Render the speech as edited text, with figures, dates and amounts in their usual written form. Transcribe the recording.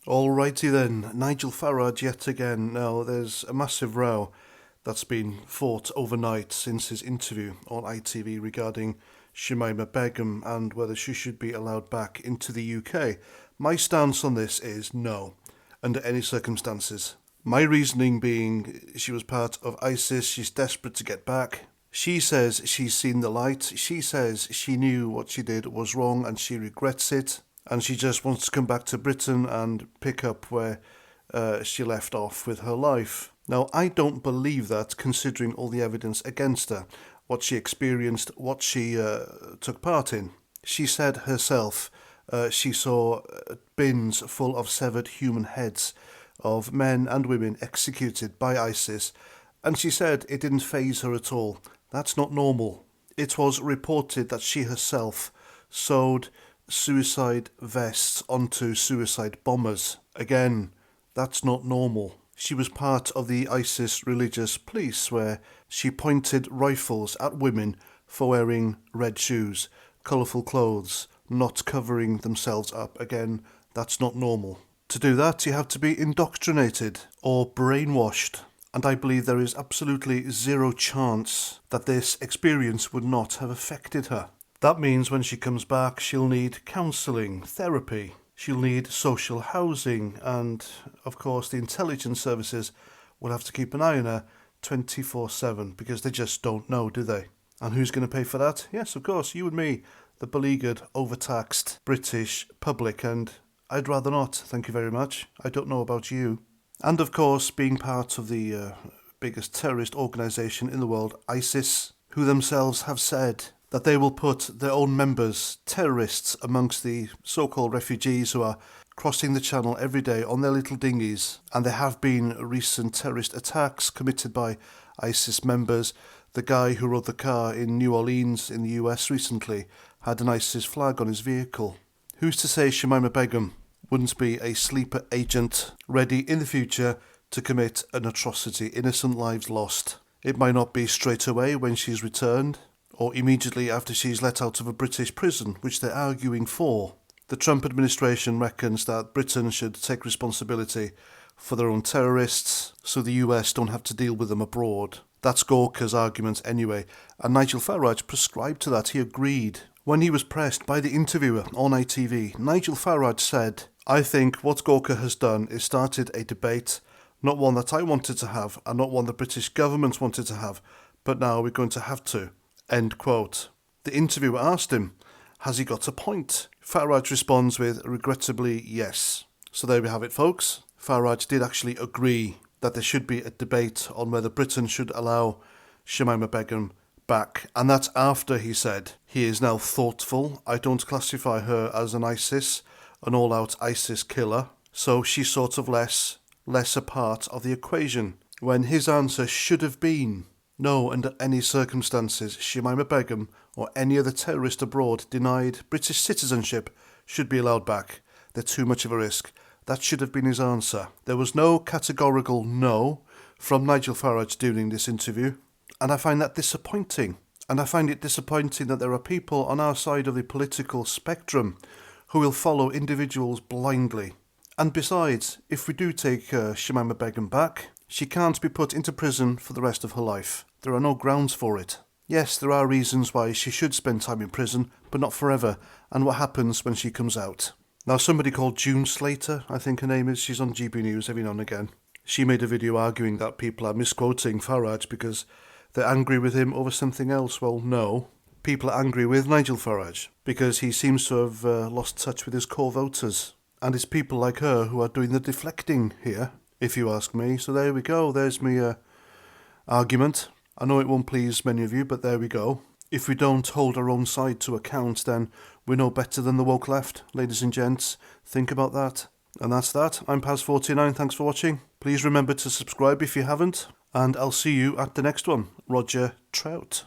Alrighty then, Nigel Farage yet again. Now, there's a massive row that's been fought overnight since his interview on ITV regarding Shamima Begum and whether she should be allowed back into the UK. My stance on this is no, under any circumstances. My reasoning being she was part of ISIS, she's desperate to get back. She says she's seen the light. She says she knew what she did was wrong and she regrets it. And she just wants to come back to Britain and pick up where she left off with her life. Now, I don't believe that, considering all the evidence against her, what she experienced, what she took part in. She said herself she saw bins full of severed human heads of men and women executed by ISIS, and she said it didn't faze her at all. That's not normal. It was reported that she herself sewed suicide vests onto suicide bombers. Again, that's not normal. She was part of the ISIS religious police where she pointed rifles at women for wearing red shoes, colourful clothes, not covering themselves up. Again, that's not normal. To do that, you have to be indoctrinated or brainwashed. And I believe there is absolutely zero chance that this experience would not have affected her. That means when she comes back, she'll need counselling, therapy, she'll need social housing, and of course the intelligence services will have to keep an eye on her 24/7 because they just don't know, do they? And who's going to pay for that? Yes, of course, you and me, the beleaguered, overtaxed British public, and I'd rather not, thank you very much. I don't know about you. And of course, being part of the biggest terrorist organisation in the world, ISIS, who themselves have said that they will put their own members, terrorists, amongst the so-called refugees who are crossing the channel every day on their little dinghies. And there have been recent terrorist attacks committed by ISIS members. The guy who rode the car in New Orleans in the US recently had an ISIS flag on his vehicle. Who's to say Shamima Begum wouldn't be a sleeper agent ready in the future to commit an atrocity, innocent lives lost? It might not be straight away when she's returned, or immediately after she's let out of a British prison, which they're arguing for. The Trump administration reckons that Britain should take responsibility for their own terrorists, so the US don't have to deal with them abroad. That's Gorka's argument anyway, and Nigel Farage prescribed to that. He agreed. When he was pressed by the interviewer on ITV, Nigel Farage said, "I think what Gorka has done is started a debate, not one that I wanted to have, and not one the British government wanted to have, but now we're going to have to." End quote. The interviewer asked him, has he got a point? Farage responds with, regrettably, yes. So there we have it, folks. Farage did actually agree that there should be a debate on whether Britain should allow Shamima Begum back. And that's after he said he is now thoughtful. I don't classify her as an all-out ISIS killer. So she's sort of less a part of the equation. When his answer should have been, no, under any circumstances, Shamima Begum or any other terrorist abroad denied British citizenship should be allowed back. They're too much of a risk. That should have been his answer. There was no categorical no from Nigel Farage during this interview, and I find that disappointing. And I find it disappointing that there are people on our side of the political spectrum who will follow individuals blindly. And besides, if we do take Shamima Begum back, she can't be put into prison for the rest of her life. There are no grounds for it. Yes, there are reasons why she should spend time in prison, but not forever, and what happens when she comes out. Now, somebody called June Slater, I think her name is, she's on GB News every now and again. She made a video arguing that people are misquoting Farage because they're angry with him over something else. Well, no. People are angry with Nigel Farage because he seems to have lost touch with his core voters. And it's people like her who are doing the deflecting here, if you ask me. So there we go. There's my argument. I know it won't please many of you, but there we go. If we don't hold our own side to account, then we're no better than the woke left. Ladies and gents, think about that. And that's that. I'm Paz49. Thanks for watching. Please remember to subscribe if you haven't. And I'll see you at the next one. Roger Trout.